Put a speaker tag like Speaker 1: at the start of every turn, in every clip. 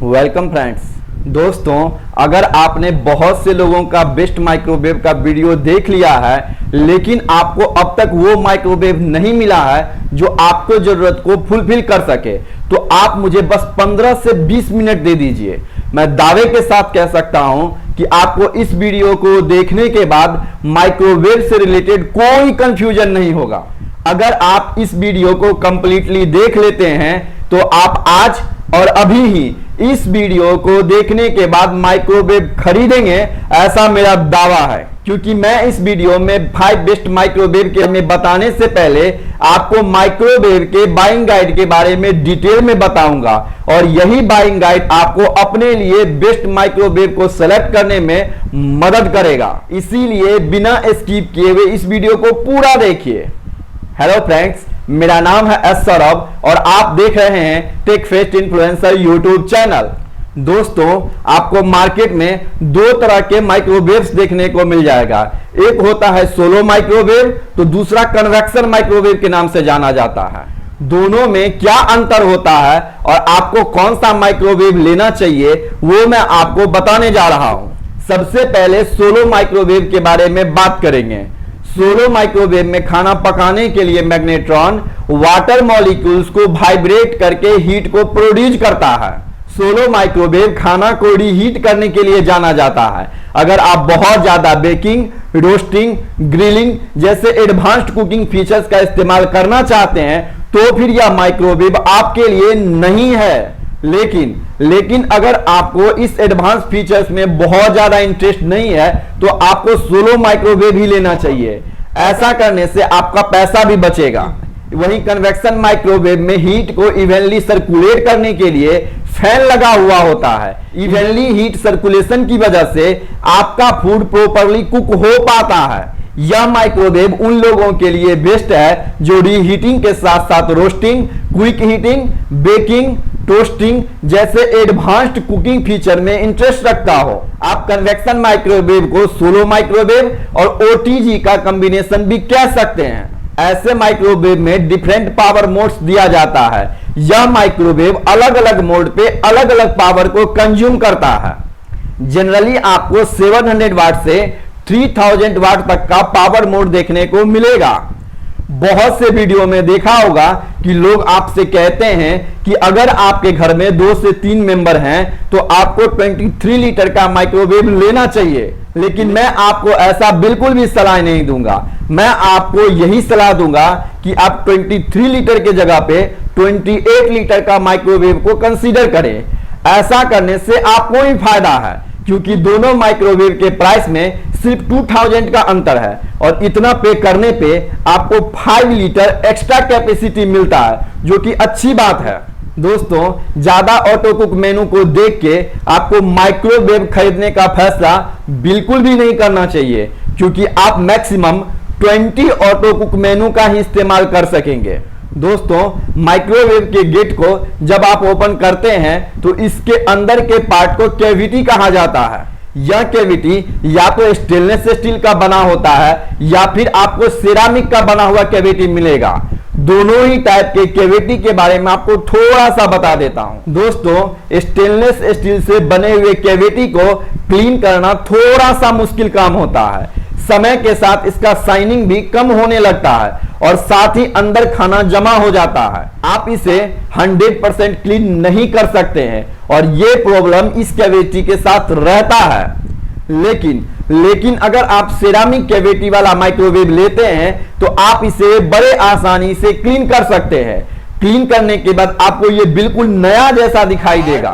Speaker 1: Welcome friends. दोस्तों, अगर आपने बहुत से लोगों का बेस्ट माइक्रोवेव का वीडियो देख लिया है लेकिन आपको अब तक वो माइक्रोवेव नहीं मिला है जो आपको जरूरत को फुलफिल कर सके, तो आप मुझे बस 15 से 20 मिनट दे दीजिए। मैं दावे के साथ कह सकता हूं कि आपको इस वीडियो को देखने के बाद माइक्रोवेव से रिलेटेड कोई कंफ्यूजन नहीं होगा। अगर आप इस वीडियो को कंप्लीटली देख लेते हैं तो आप आज और अभी ही इस वीडियो को देखने के बाद माइक्रोवेव खरीदेंगे, ऐसा मेरा दावा है। क्योंकि मैं इस वीडियो में 5 बेस्ट माइक्रोवेव के में बताने से पहले आपको माइक्रोवेव के बाइंग गाइड के बारे में डिटेल में बताऊंगा और यही बाइंग गाइड आपको अपने लिए बेस्ट माइक्रोवेव को सेलेक्ट करने में मदद करेगा। इसीलिए बिना स्किप किए हुए इस वीडियो को पूरा देखिए। हेलो फ्रेंड्स, मेरा नाम है एस सौरभ और आप देख रहे हैं tech fest influencer YouTube channel. दोस्तों, आपको मार्केट में 2 तरह के माइक्रोवेव्स देखने को मिल जाएगा। एक होता है सोलो माइक्रोवेव, तो दूसरा कन्वेक्शन माइक्रोवेव के नाम से जाना जाता है। दोनों में क्या अंतर होता है और आपको कौन सा माइक्रोवेव लेना चाहिए वो मैं आपको बताने जा रहा हूं। सबसे पहले सोलो माइक्रोवेव के बारे में बात करेंगे। सोलो माइक्रोवेव में खाना पकाने के लिए मैग्नेट्रॉन वाटर मॉलिक्यूल्स को वाइब्रेट करके हीट को प्रोड्यूस करता है। सोलो माइक्रोवेव खाना को रीहीट करने के लिए जाना जाता है। अगर आप बहुत ज्यादा बेकिंग, रोस्टिंग, ग्रिलिंग जैसे एडवांस्ड कुकिंग फीचर्स का इस्तेमाल करना चाहते हैं तो फिर यह माइक्रोवेव आपके लिए नहीं है। लेकिन अगर आपको इस एडवांस फीचर्स में बहुत ज्यादा इंटरेस्ट नहीं है तो आपको सोलो माइक्रोवेव ही लेना चाहिए। ऐसा करने से आपका पैसा भी बचेगा। वहीं कन्वेक्शन माइक्रोवेव में हीट को इवनली सर्कुलेट करने के लिए फैन लगा हुआ होता है। इवनली हीट सर्कुलेशन की वजह से आपका फूड प्रॉपर्ली कुक हो पाता है। यह माइक्रोवेव उन लोगों के लिए बेस्ट है जो रीहीटिंग के साथ साथ roasting, quick heating, baking, toasting जैसे एडवांस्ड कुकिंग फीचर में इंटरेस्ट रखता हो। आप कन्वेक्शन माइक्रोवेव को सोलो माइक्रोवेव और ओटीजी का कॉम्बिनेशन भी कह सकते हैं। ऐसे माइक्रोवेव में डिफरेंट पावर मोड्स दिया जाता है। यह माइक्रोवेव अलग अलग मोड पे अलग अलग पावर को कंज्यूम करता है। जनरली आपको 700 वाट से 3000 वाट तक का पावर मोड देखने को मिलेगा। बहुत से वीडियो में देखा होगा कि लोग आपसे कहते हैं कि अगर आपके घर में 2 से 3 मेंबर हैं तो आपको 23 लीटर का माइक्रोवेव लेना चाहिए। लेकिन मैं आपको ऐसा बिल्कुल भी सलाह नहीं दूंगा। मैं आपको यही सलाह दूंगा कि आप 23 लीटर के जगह पे 28 लीटर का माइक्रोवेव को कंसीडर करें। ऐसा करने से आपको ही फायदा है क्योंकि दोनों माइक्रोवेव के प्राइस में सिर्फ 2000 का अंतर है और इतना पे करने पे आपको 5 लीटर एक्स्ट्रा कैपेसिटी मिलता है, जो कि अच्छी बात है। दोस्तों, ज्यादा ऑटो कुक मेनू को देख के आपको माइक्रोवेव खरीदने का फैसला बिल्कुल भी नहीं करना चाहिए क्योंकि आप मैक्सिमम 20 ऑटो कुक मेनू का ही इस्तेमाल कर सकेंगे। दोस्तों, माइक्रोवेव के गेट को जब आप ओपन करते हैं तो इसके अंदर के पार्ट को कैविटी कहा जाता है। यह कैविटी या तो स्टेनलेस स्टील का बना होता है या फिर आपको सिरामिक का बना हुआ कैविटी मिलेगा। दोनों ही टाइप के कैविटी के बारे में आपको थोड़ा सा बता देता हूं। दोस्तों, स्टेनलेस स्टील से बने हुए कैविटी को क्लीन करना थोड़ा सा मुश्किल काम होता है। समय के साथ इसका शाइनिंग भी कम होने लगता है और साथ ही अंदर खाना जमा हो जाता है। आप इसे 100% क्लीन नहीं कर सकते हैं और यह प्रॉब्लम इस कैविटी के साथ रहता है। लेकिन अगर आप सिरामिक कैविटी वाला माइक्रोवेव लेते हैं तो आप इसे बड़े आसानी से क्लीन कर सकते हैं। क्लीन करने के बाद आपको यह बिल्कुल नया जैसा दिखाई देगा।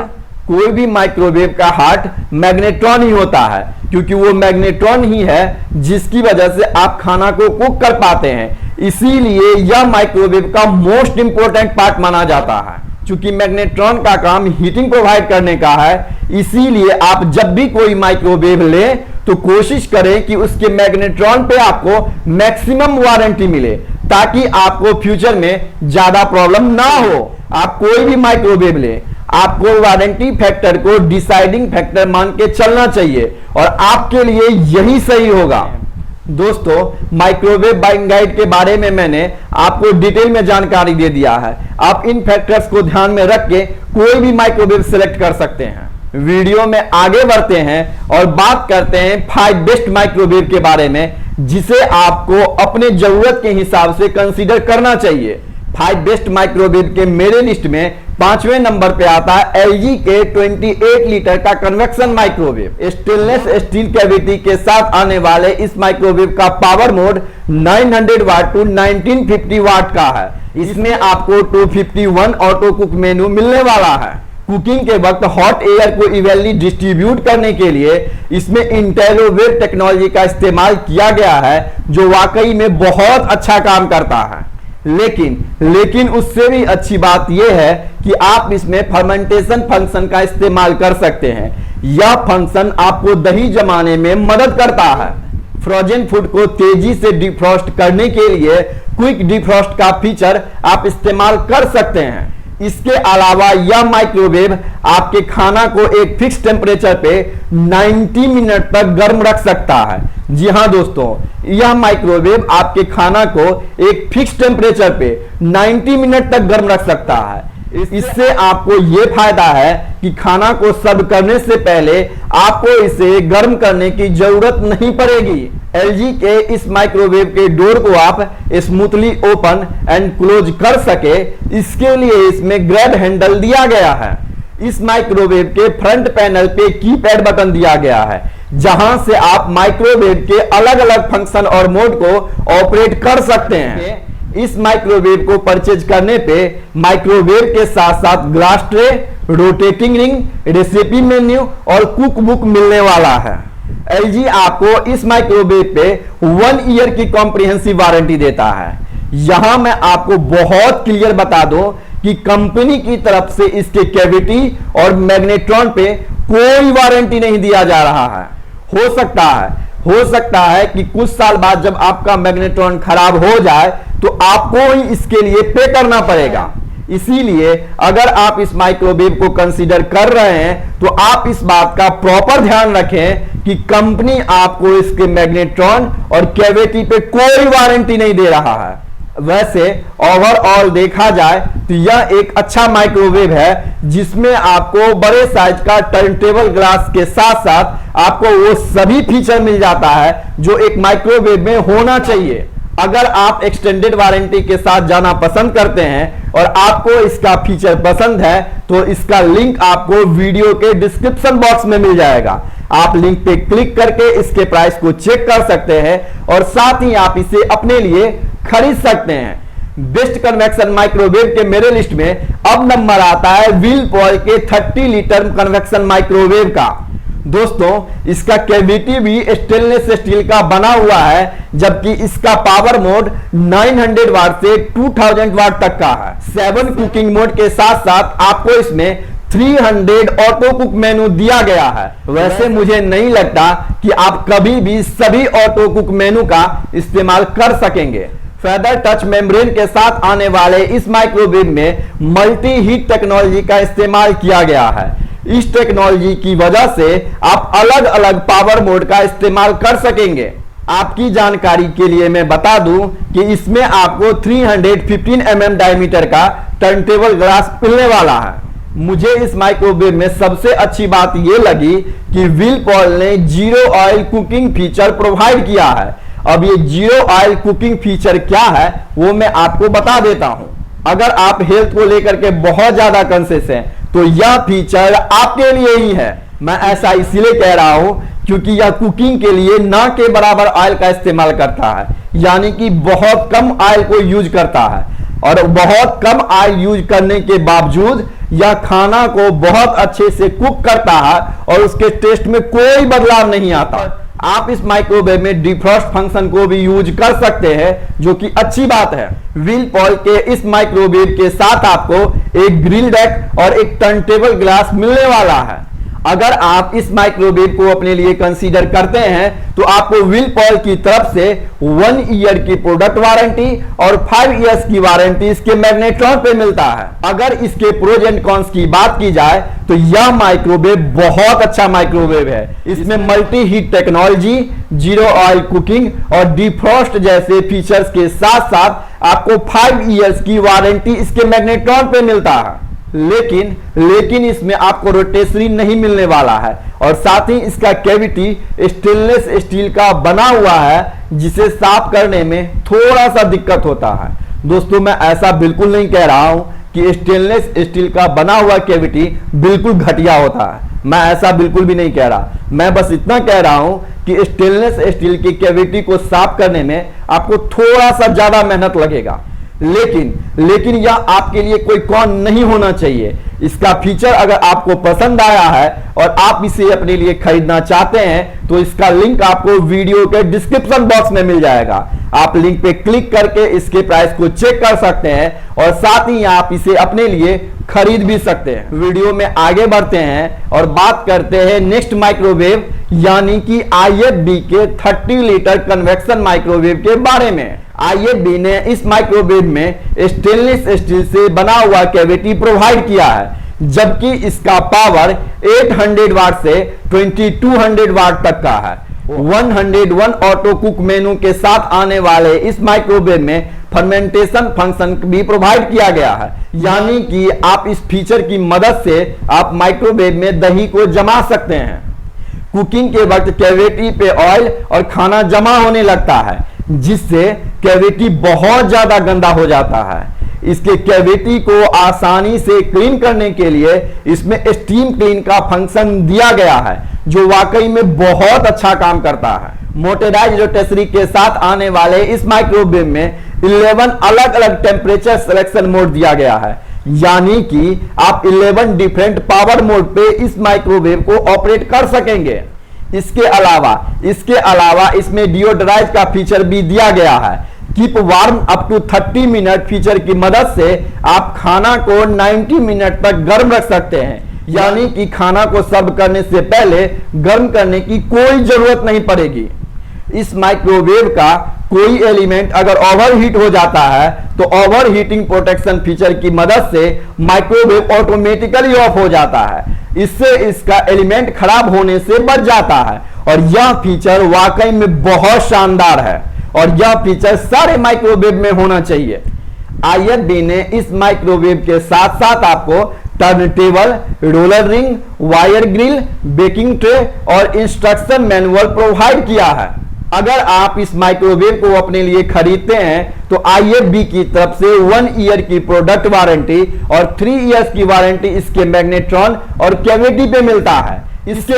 Speaker 1: कोई भी माइक्रोवेव का हार्ट मैग्नेट्रॉन ही होता है क्योंकि वो मैग्नेट्रॉन ही है जिसकी वजह से आप खाना को कुक कर पाते हैं। इसीलिए यह माइक्रोवेव का मोस्ट इंपोर्टेंट पार्ट माना जाता है। क्योंकि मैग्नेट्रॉन का काम हीटिंग प्रोवाइड करने का है, इसीलिए आप जब भी कोई माइक्रोवेव लें तो कोशिश करें कि उसके मैग्नेट्रॉन पे आपको मैक्सिमम वारंटी मिले ताकि आपको फ्यूचर में ज्यादा प्रॉब्लम ना हो। आप कोई भी माइक्रोवेव लें, आपको वारंटी फैक्टर को डिसाइडिंग फैक्टर मान के चलना चाहिए और आपके लिए यही सही होगा। दोस्तों, माइक्रोवेव बाइंग गाइड के बारे में मैंने आपको डिटेल में जानकारी दे दिया है। आप इन फैक्टर्स को ध्यान में रख के कोई भी माइक्रोवेव सिलेक्ट कर सकते हैं। वीडियो में आगे बढ़ते हैं और बात करते हैं 5 बेस्ट माइक्रोवेव के बारे में, जिसे आपको अपने जरूरत के हिसाब से कंसीडर करना चाहिए। 5 बेस्ट माइक्रोवेव के मेरे लिस्ट में 5वें नंबर पे आता है LG के 28 लीटर का convection microwave. Stainless steel cavity के साथ आने वाले इस माइक्रोवेव का पावर मोड 900 वाट टू 1950 वाट का है। इसमें आपको 251 ऑटो कुक मेनू मिलने वाला है। कुकिंग के वक्त हॉट एयर को इवनली डिस्ट्रीब्यूट करने के लिए इसमें इंटेलोवेव टेक्नोलॉजी का इस्तेमाल किया गया है, जो वाकई में बहुत अच्छा काम करता है। लेकिन उससे भी अच्छी बात यह है कि आप इसमें फर्मेंटेशन फंक्शन का इस्तेमाल कर सकते हैं। यह फंक्शन आपको दही जमाने में मदद करता है। फ्रोजन फूड को तेजी से डिफ्रॉस्ट करने के लिए क्विक डिफ्रॉस्ट का फीचर आप इस्तेमाल कर सकते हैं। इसके अलावा यह माइक्रोवेव आपके खाना को एक फिक्स टेम्परेचर पे 90 मिनट तक गर्म रख सकता है। जी हां दोस्तों, यह माइक्रोवेव आपके खाना को एक फिक्स टेम्परेचर पे 90 मिनट तक गर्म रख सकता है। इससे आपको यह फायदा है कि खाना को सर्व करने से पहले आपको इसे गर्म करने की जरूरत नहीं पड़ेगी। LG के इस माइक्रोवेव के डोर को आप स्मूथली ओपन एंड क्लोज कर सके, इसके लिए इसमें ग्रैब हैंडल दिया गया है। इस माइक्रोवेव के फ्रंट पैनल पे कीपैड बटन दिया गया है, जहां से आप माइक्रोवेव के अलग अलग फंक्शन और मोड को ऑपरेट कर सकते हैं। इस माइक्रोवेव को परचेज करने पे माइक्रोवेव के साथ साथ glass tray, rotating ring, recipe menu और कुक बुक मिलने वाला है। LG आपको इस माइक्रोवेव पे 1 ईयर की कॉम्प्रिहेंसिव वारंटी देता है। यहां मैं आपको बहुत क्लियर बता दूं कि कंपनी की तरफ से इसके कैविटी और मैग्नेट्रॉन पे कोई वारंटी नहीं दिया जा रहा है। हो सकता है कि कुछ साल बाद जब आपका मैग्नेट्रॉन खराब हो जाए तो आपको ही इसके लिए पे करना पड़ेगा। इसीलिए अगर आप इस माइक्रोवेव को कंसीडर कर रहे हैं तो आप इस बात का प्रॉपर ध्यान रखें कि कंपनी आपको इसके मैग्नेट्रॉन और कैविटी पे कोई वारंटी नहीं दे रहा है। वैसे ओवरऑल देखा जाए तो यह एक अच्छा माइक्रोवेव है, जिसमें आपको बड़े साइज का टर्नटेबल ग्लास के साथ साथ आपको वो सभी फीचर मिल जाता है जो एक माइक्रोवेव में होना चाहिए। अगर आप एक्सटेंडेड वारंटी के साथ जाना पसंद करते हैं और आपको इसका फीचर पसंद है तो इसका लिंक आपको वीडियो के डिस्क्रिप्शन बॉक्स में मिल जाएगा। आप लिंक पे क्लिक करके इसके प्राइस को चेक कर सकते हैं और साथ ही आप इसे अपने लिए खरीद सकते हैं। बेस्ट कन्वेक्शन माइक्रोवेव के मेरे लिस्ट में अब नंबर आता है व्हीलपॉल के 30 लीटर कन्वेक्शन माइक्रोवेव का। दोस्तों, इसका कैविटी भी स्टेनलेस स्टील का बना हुआ है, जबकि इसका पावर मोड 900 वाट से 2000 वाट तक का है। 7 कुकिंग मोड के साथ साथ आपको इसमें 300 ऑटो कुक मेनू दिया गया है। वैसे मुझे नहीं लगता कि आप कभी भी सभी ऑटो कुक मेनू का इस्तेमाल कर सकेंगे। फेदर टच मेम्ब्रेन के साथ आने वाले इस माइक्रोवेव में मल्टी हीट टेक्नोलॉजी का इस्तेमाल किया गया है। इस टेक्नोलॉजी की वजह से आप अलग अलग पावर मोड का इस्तेमाल कर सकेंगे। आपकी जानकारी के लिए मैं बता दूं कि इसमें आपको 315 mm डायमीटर का टर्नटेबल ग्लास मिलने वाला है। मुझे इस माइक्रोवेव में सबसे अच्छी बात यह लगी कि व्हीलपॉल ने zero oil cooking feature provide किया है। अब ये जीरो ऑयल कुकिंग फीचर क्या है वो मैं आपको बता देता हूं। अगर आप हेल्थ को लेकर के बहुत ज्यादा कॉन्शियस हैं तो यह फीचर आपके लिए ही है। मैं ऐसा इसलिए कह रहा हूं क्योंकि यह कुकिंग के लिए ना के बराबर ऑयल का इस्तेमाल करता है, यानी कि बहुत कम ऑयल को यूज करता है। और बहुत कम ऑयल यूज करने के बावजूद यह खाना को बहुत अच्छे से कुक करता है और उसके टेस्ट में कोई बदलाव नहीं आता। आप इस माइक्रोवेव में डिफ्रॉस्ट फंक्शन को भी यूज कर सकते हैं, जो कि अच्छी बात है। व्हीलपॉल के इस माइक्रोवेव के साथ आपको एक ग्रिल डेक और एक टर्नटेबल ग्लास मिलने वाला है। अगर आप इस माइक्रोवेव को अपने लिए कंसीडर करते हैं तो आपको व्हीलपॉल की तरफ से 1 ईयर की प्रोडक्ट वारंटी और 5 इयर्स की वारंटी इसके मैग्नेट्रॉन पे मिलता है। अगर इसके प्रोज एंड कॉन्स की बात की जाए तो यह माइक्रोवेव बहुत अच्छा माइक्रोवेव है। इसमें multi heat technology, zero oil cooking और डिफ्रॉस्ट जैसे फीचर्स के साथ साथ आपको 5 इयर्स की वारंटी इसके मैग्नेट्रॉन पे मिलता है। लेकिन इसमें आपको रोटेशनरी नहीं मिलने वाला है और साथ ही इसका कैविटी स्टेनलेस स्टील का बना हुआ है, जिसे साफ करने में थोड़ा सा दिक्कत होता है। दोस्तों, मैं ऐसा बिल्कुल नहीं कह रहा हूं कि स्टेनलेस स्टील का बना हुआ कैविटी बिल्कुल घटिया होता है। मैं ऐसा बिल्कुल भी नहीं कह रहा। मैं बस इतना कह रहा हूं कि स्टेनलेस स्टील की कैविटी को साफ करने में आपको थोड़ा सा ज्यादा मेहनत लगेगा, लेकिन यह आपके लिए कोई कॉन नहीं होना चाहिए। इसका फीचर अगर आपको पसंद आया है और आप इसे अपने लिए खरीदना चाहते हैं तो इसका लिंक आपको वीडियो के डिस्क्रिप्शन बॉक्स में मिल जाएगा। आप लिंक पे क्लिक करके इसके प्राइस को चेक कर सकते हैं और साथ ही आप इसे अपने लिए खरीद भी सकते हैं। वीडियो में आगे बढ़ते हैं और बात करते हैं नेक्स्ट माइक्रोवेव यानी कि IFB के 30 लीटर कन्वेक्शन माइक्रोवेव के बारे में। IFB ने इस माइक्रोवेव में स्टेनलेस स्टील से बना हुआ कैविटी प्रोवाइड किया है, जबकि इसका पावर 800 वाट से 2200 वाट तक का है। 101 ऑटो कुक मेनू के साथ आने वाले इस माइक्रोवेव में फर्मेंटेशन फंक्शन भी प्रोवाइड किया गया है, यानी कि आप इस फीचर की मदद से आप माइक्रोवेव में दही को जमा सकते हैं। कुकिंग के वक्त कैविटी पे ऑयल और खाना जमा होने लगता है, जिससे कैविटी बहुत ज्यादा गंदा हो जाता है। इसके कैविटी को आसानी से क्लीन करने के लिए इसमें स्टीम क्लीन का फंक्शन दिया गया है, जो वाकई में बहुत अच्छा काम करता है। मोटराइज्ड रोटेशनरी के साथ आने वाले इस माइक्रोवेव में 11 अलग अलग टेम्परेचर सिलेक्शन मोड दिया गया है, यानी कि आप 11 डिफरेंट पावर मोड पे इस माइक्रोवेव को ऑपरेट कर सकेंगे। इसके अलावा इसमें डिओडराइज का फीचर भी दिया गया है। Keep warm up to 30 minute feature की मदद से आप खाना को 90 मिनट तक गर्म रख सकते हैं, यानी कि खाना को सर्व करने से पहले गर्म करने की कोई जरूरत नहीं पड़ेगी। इस माइक्रोवेव का कोई एलिमेंट अगर ओवरहीट हो जाता है तो ओवरहीटिंग प्रोटेक्शन फीचर की मदद से माइक्रोवेव ऑटोमेटिकली ऑफ हो जाता है। इससे इसका एलिमेंट खराब होने से बच जाता है और यह फीचर वाकई में बहुत शानदार है और यह फीचर सारे माइक्रोवेव में होना चाहिए। IFB ने इस माइक्रोवेव के साथ साथ आपको turn table, roller ring, wire grill, baking tray और इंस्ट्रक्शन मैनुअल प्रोवाइड किया है। अगर आप इस माइक्रोवेव को अपने लिए खरीदते हैं तो IFB की तरफ से 1 ईयर की प्रोडक्ट वारंटी और 3 इयर्स की वारंटी इसके मैग्नेट्रॉन और कैविटी पे मिलता है। इसके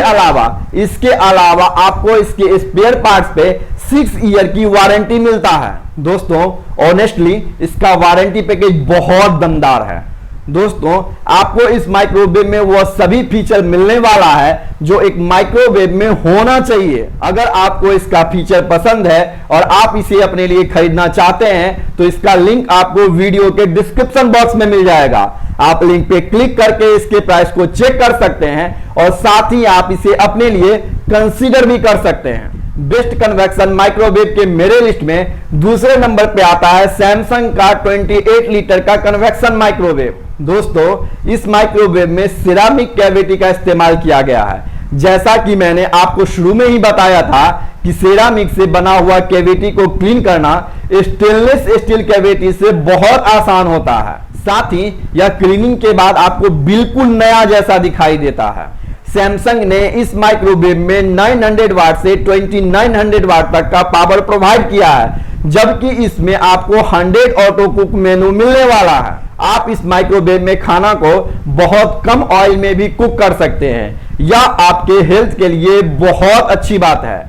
Speaker 1: अलावा आपको इसके स्पेयर पार्ट्स पे 6 ईयर की वारंटी मिलता है। दोस्तों, ऑनेस्टली इसका वारंटी पैकेज बहुत दमदार है। दोस्तों, आपको इस माइक्रोवेव में वह सभी फीचर मिलने वाला है जो एक माइक्रोवेव में होना चाहिए। अगर आपको इसका फीचर पसंद है और आप इसे अपने लिए खरीदना चाहते हैं तो इसका लिंक आपको वीडियो के डिस्क्रिप्शन बॉक्स में मिल जाएगा। आप लिंक पे क्लिक करके इसके प्राइस को चेक कर सकते हैं और साथ ही आप इसे अपने लिए कंसीडर भी कर सकते हैं। बेस्ट कन्वेक्शन माइक्रोवेव के मेरे लिस्ट में दूसरे नंबर पे आता है सैमसंग का 28 लीटर का कन्वेक्शन माइक्रोवेव। दोस्तों, इस माइक्रोवेव में सिरामिक कैविटी का इस्तेमाल किया गया है। जैसा कि मैंने आपको शुरू में ही बताया था कि सिरामिक से बना हुआ कैविटी को क्लीन करना स्टेनलेस स्टील कैविटी से बहुत आसान होता है। साथ ही यह क्लीनिंग के बाद आपको बिल्कुल नया जैसा दिखाई देता है। सैमसंग ने इस माइक्रोवेव में 900 वाट से 2900 वाट तक का पावर प्रोवाइड किया है, जबकि इसमें आपको 100 ऑटो कुक मेनू मिलने वाला है। आप इस माइक्रोवेव में खाना को बहुत कम ऑयल में भी कुक कर सकते हैं। यह आपके हेल्थ के लिए बहुत अच्छी बात है।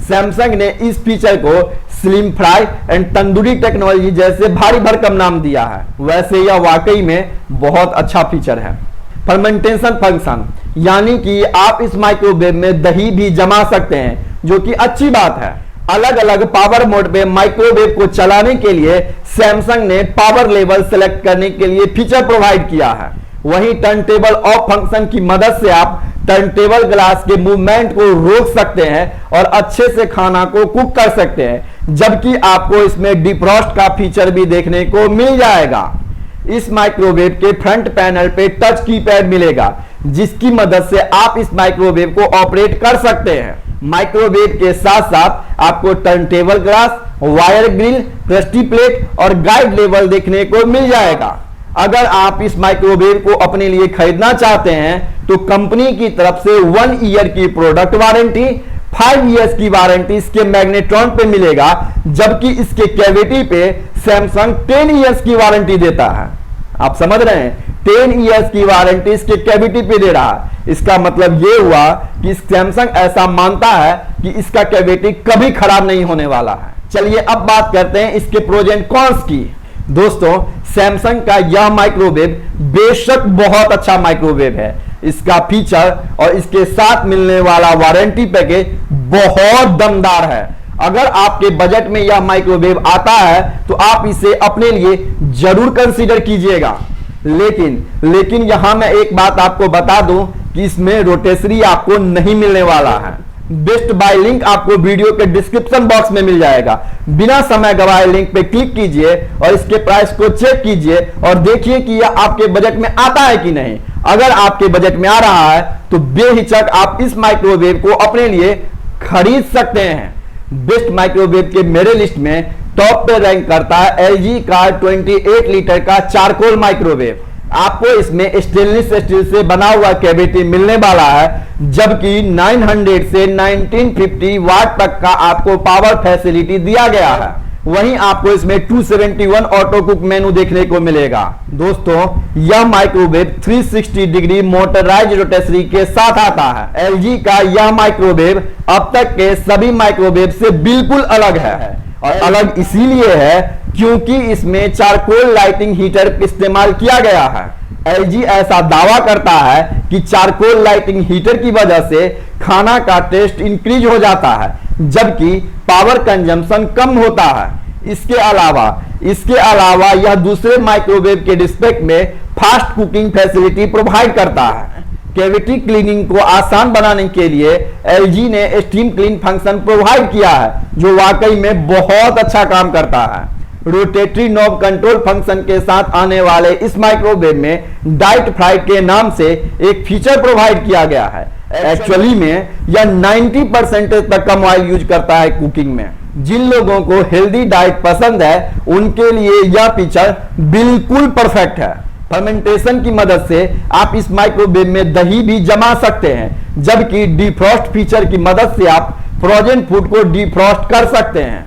Speaker 1: सैमसंग ने इस फीचर को slim fry and tandoori technology जैसे भारी भरकम नाम दिया है। वैसे यह वाकई में बहुत अच्छा फीचर है। फर्मेंटेशन फंक्शन, यानी कि आप इस माइक्रोवेव में दही भी जमा सकते हैं, जो कि अच्छी बात है। अलग अलग पावर मोड पे माइक्रोवेव को चलाने के लिए सैमसंग ने पावर लेवल सेलेक्ट करने के लिए फीचर प्रोवाइड किया है। वहीं टर्न टेबल ऑफ फंक्शन की मदद से आप टर्नटेबल ग्लास के मूवमेंट को रोक सकते हैं और अच्छे से खाना को कुक कर सकते हैं, जबकि आपको इसमें डिफ्रॉस्ट का फीचर भी देखने को मिल जाएगा। इस माइक्रोवेव के फ्रंट पैनल पे टच कीपैड मिलेगा, जिसकी मदद से आप इस माइक्रोवेव को ऑपरेट कर सकते हैं। माइक्रोवेव के साथ साथ आपको turntable glass, wire grill, crusty plate और गाइड लेवल देखने को मिल जाएगा। अगर आप इस माइक्रोवेव को अपने लिए खरीदना चाहते हैं तो कंपनी की तरफ से 1 ईयर की प्रोडक्ट वारंटी, 5 इयर्स की वारंटी इसके मैग्नेट्रॉन पे मिलेगा, जबकि इसके कैविटी पे सैमसंग 10 इयर्स की वारंटी देता है। आप समझ रहे हैं, 10 इयर्स की वारंटी इसके कैविटी पे दे रहा है। इसका मतलब ये हुआ कि सैमसंग ऐसा मानता है कि इसका कैविटी कभी खराब नहीं होने वाला है। चलिए अब बात करते हैं इसके प्रोज एंड कॉन्स की। दोस्तों, सैमसंग का यह माइक्रोवेव बेशक बहुत अच्छा माइक्रोवेव है। इसका फीचर और इसके साथ मिलने वाला वारंटी पैकेज बहुत दमदार है। अगर आपके बजट में यह माइक्रोवेव आता है तो आप इसे अपने लिए जरूर कंसीडर कीजिएगा। लेकिन यहां मैं एक बात आपको बता दूं कि इसमें रोटेसरी आपको नहीं मिलने वाला है। बेस्ट बाय लिंक आपको वीडियो के डिस्क्रिप्शन बॉक्स में मिल जाएगा। बिना समय गवाए लिंक पे क्लिक कीजिए और इसके प्राइस को चेक कीजिए और देखिए कि यह आपके बजट में आता है कि नहीं। अगर आपके बजट में आ रहा है तो बेहिचक आप इस माइक्रोवेव को अपने लिए खरीद सकते हैं। बेस्ट माइक्रोवेव के मेरे लिस्ट में टॉप पे रैंक करता है LG का 28 लीटर का चारकोल माइक्रोवेव। आपको इसमें स्टेनलेस स्टील से बना हुआ कैविटी मिलने वाला है, जबकि 900 से 1950 वाट तक का आपको पावर फैसिलिटी दिया गया है। वहीं आपको इसमें 271 ऑटो कुक मेनू देखने को मिलेगा। दोस्तों, यह माइक्रोवेव 360 डिग्री मोटराइज रोटेसरी के साथ आता है। LG का यह माइक्रोवेव अब तक के सभी माइक्रोवेव से बिल्कुल अलग है, और अलग इसीलिए है क्योंकि इसमें चारकोल लाइटिंग हीटर इस्तेमाल किया गया है। LG ऐसा दावा करता है कि चारकोल लाइटिंग हीटर की वजह से खाना का टेस्ट इंक्रीज हो जाता है, जबकि पावर कंजम्पशन कम होता है। इसके अलावा यह दूसरे माइक्रोवेव के रिस्पेक्ट में फास्ट कुकिंग फैसिलिटी प्रोवाइड करता है। कैविटी क्लीनिंग को आसान बनाने के लिए LG ने स्टीम क्लीन फंक्शन प्रोवाइड किया है, जो वाकई में बहुत अच्छा काम करता है। रोटेटरी नॉब कंट्रोल फंक्शन के साथ आने वाले इस माइक्रोवेव में डाइट फ्राई के नाम से एक फीचर प्रोवाइड किया गया है। एक्चुअली में यह 90% तक कम ऑयल यूज करता है कुकिंग में। जिन लोगों को हेल्दी डाइट पसंद है उनके लिए यह फीचर बिल्कुल परफेक्ट है। फर्मेंटेशन की मदद से आप इस माइक्रोवेव में दही भी जमा सकते हैं, जबकि डिफ्रॉस्ट फीचर की मदद से आप फ्रोजन फूड को डिफ्रॉस्ट कर सकते हैं।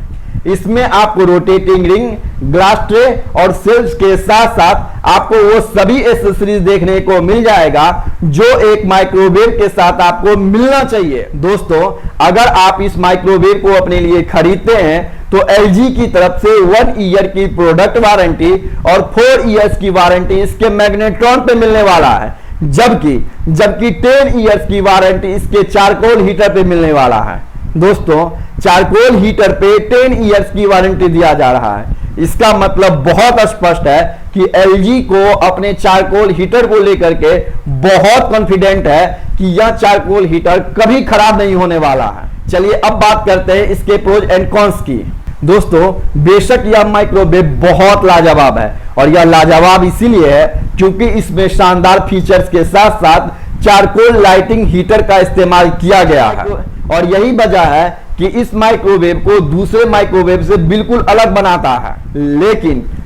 Speaker 1: इसमें आपको रोटेटिंग रिंग, ग्लास ट्रे और शेल्व्स के साथ साथ आपको वो सभी एक्सेसरीज देखने को मिल जाएगा जो एक माइक्रोवेव के साथ आपको मिलना चाहिए। दोस्तों, अगर आप इस माइक्रोवेव को अपने लिए खरीदते हैं तो LG की तरफ से 1 ईयर की प्रोडक्ट वारंटी और 4 इयर्स की वारंटी इसके मैग्नेट्रॉन पे मिलने वाला है, जबकि 10 इयर्स की वारंटी इसके चारकोल हीटर पे मिलने वाला है। दोस्तों, चारकोल हीटर पे 10 इयर्स की वारंटी दिया जा रहा है। इसका मतलब बहुत स्पष्ट है कि LG को अपने चारकोल हीटर को लेकर के बहुत कॉन्फिडेंट है कि यह चारकोल हीटर कभी खराब नहीं होने वाला है। चलिए अब बात करते हैं इसके प्रोज एंड कॉन्स की। दोस्तों, बेशक यह माइक्रोवेव बहुत लाजवाब है, और यह लाजवाब इसीलिए है क्योंकि इसमें शानदार फीचर्स के साथ साथ चारकोल लाइटिंग हीटर का इस्तेमाल किया गया है, और यही वजह है कि इस माइक्रोवेव को दूसरे माइक्रोवेव से बिल्कुल अलग बनाता है।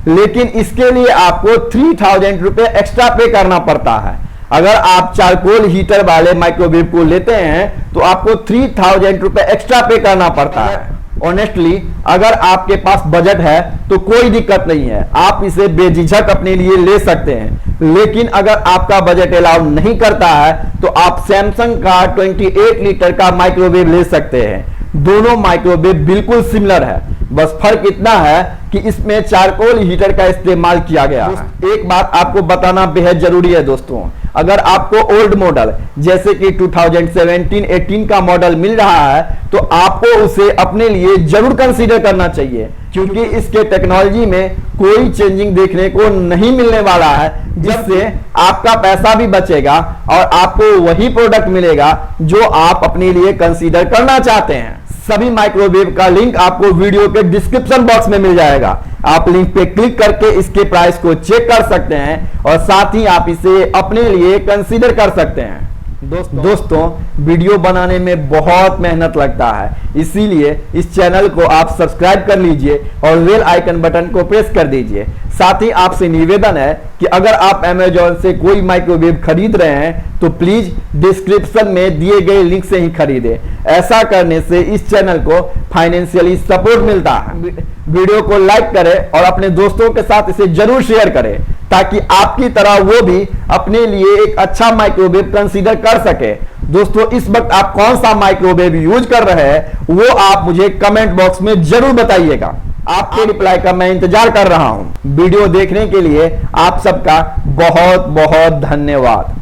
Speaker 1: लेकिन इसके लिए आपको 3000 रुपए एक्स्ट्रा पे करना पड़ता है। अगर आप चारकोल हीटर वाले माइक्रोवेव को लेते हैं तो आपको 3000 रुपए एक्स्ट्रा पे करना पड़ता है। ऑनेस्टली, अगर आपके पास बजट है तो कोई दिक्कत नहीं है, आप इसे बेझिझक अपने लिए ले सकते हैं। लेकिन अगर आपका बजट अलाउ नहीं करता है तो आप सैमसंग का 28 लीटर का माइक्रोवेव ले सकते हैं। दोनों माइक्रोवेव बिल्कुल सिमिलर है, बस फर्क इतना है कि इसमें चारकोल हीटर का इस्तेमाल किया गया है। एक बात आपको बताना बेहद जरूरी है दोस्तों, अगर आपको ओल्ड मॉडल जैसे कि 2017-18 का मॉडल मिल रहा है तो आपको उसे अपने लिए जरूर कंसीडर करना चाहिए, क्योंकि इसके टेक्नोलॉजी में कोई चेंजिंग देखने को नहीं मिलने वाला है, जिससे आपका पैसा भी बचेगा और आपको वही प्रोडक्ट मिलेगा जो आप अपने लिए कंसीडर करना चाहते हैं। सभी माइक्रोवेव का लिंक आपको वीडियो के डिस्क्रिप्शन बॉक्स में मिल जाएगा। आप लिंक पे क्लिक करके इसके प्राइस को चेक कर सकते हैं और साथ ही आप इसे अपने लिए कंसीडर कर सकते हैं। दोस्तों वीडियो बनाने में बहुत मेहनत लगता है, इसीलिए इस चैनल को आप सब्सक्राइब कर लीजिए और बेल आइकन बटन को प्रेस कर दीजिए। साथ ही आपसे निवेदन है कि अगर आप अमेजॉन से कोई माइक्रोवेव खरीद रहे हैं तो प्लीज डिस्क्रिप्शन में दिए गए लिंक से ही खरीदें। ऐसा करने से इस चैनल को फाइनेंशियली सपोर्ट मिलता है। वीडियो को लाइक करें और अपने दोस्तों के साथ इसे जरूर शेयर करें, ताकि आपकी तरह वो भी अपने लिए एक अच्छा माइक्रोवेव कंसीडर कर सके। दोस्तों इस वक्त आप कौन सा माइक्रोवेव यूज कर रहे हैं वो आप मुझे कमेंट बॉक्स में जरूर बताइएगा। आपके रिप्लाई का मैं इंतजार कर रहा हूं। वीडियो देखने के लिए आप सबका बहुत बहुत धन्यवाद।